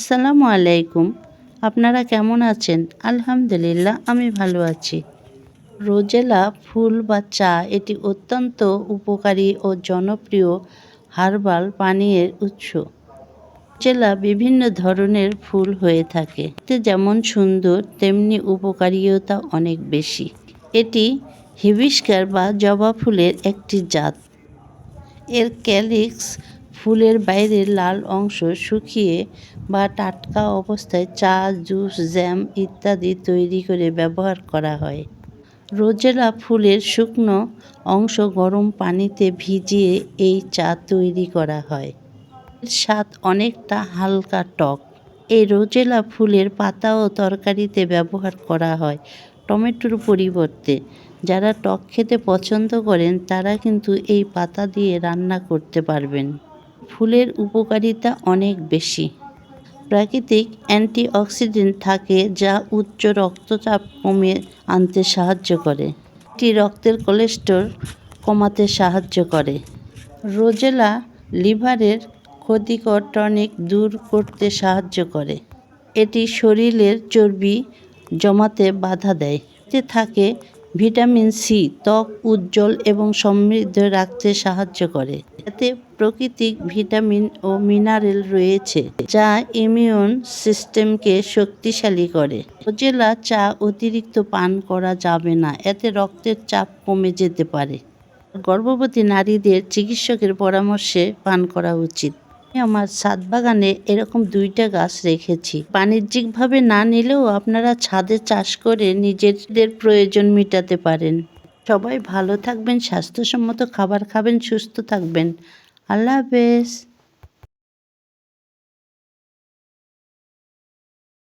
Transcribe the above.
আসসালামু আলাইকুম। আপনারা কেমন আছেন? আলহামদুলিল্লাহ আমি ভালো আছি। রোজেলা ফুল বা চা এটি অত্যন্ত উপকারী ও জনপ্রিয় হার্বাল পানীয়ের উৎস। রোজেলা বিভিন্ন ধরনের ফুল হয়ে থাকে। এতে যেমন সুন্দর তেমনি উপকারিতা অনেক বেশি। এটি হিবিস্কাস বা জবা ফুলের একটি জাত। এর ক্যালিক্স ফুলের বাইরের লাল অংশ শুকিয়ে বা টাটকা অবস্থায় চা, জুস, জ্যাম ইত্যাদি তৈরি করে ব্যবহার করা হয়। রোজেলা ফুলের শুকনো অংশ গরম পানিতে ভিজিয়ে এই চা তৈরি করা হয়। এর স্বাদ অনেকটা হালকা টক। এই রোজেলা ফুলের পাতাও তরকারিতে ব্যবহার করা হয় টমেটোর পরিবর্তে। যারা টক খেতে পছন্দ করেন তারা কিন্তু এই পাতা দিয়ে রান্না করতে পারবেন। ফুলের উপকারিতা অনেক বেশি। প্রাকৃতিক অ্যান্টিঅক্সিডেন্ট থাকে যা উচ্চ রক্তচাপ কমিয়ে আনতে সাহায্য করে। এটি রক্তের কোলেস্টেরল কমাতে সাহায্য করে। রোজেলা লিভারের ক্ষতিকর টনিক দূর করতে সাহায্য করে। এটি শরীরের চর্বি জমাতে বাধা দেয়। এতে থাকে ভিটামিন সি, ত্বক উজ্জ্বল এবং সমৃদ্ধ রাখতে সাহায্য করে। এতে প্রাকৃতিক ভিটামিন ও মিনারেল রয়েছে যা ইমিউন সিস্টেমকে শক্তিশালী করে। রোজেলা চা অতিরিক্ত পান করা যাবে না, এতে রক্তের চাপ কমে যেতে পারে। গর্ভবতী নারীদের চিকিৎসকের পরামর্শে পান করা উচিত। আমি আমার ছাদ বাগানে এরকম 2টা গাছ রেখেছি। বাণিজ্যিকভাবে না নিলেও আপনারা ছাদে চাষ করে নিজেদের প্রয়োজন মেটাতে পারেন। সবাই ভালো থাকবেন, স্বাস্থ্যসম্মত খাবার খাবেন, সুস্থ থাকবেন। আল্লাহ হাফেজ।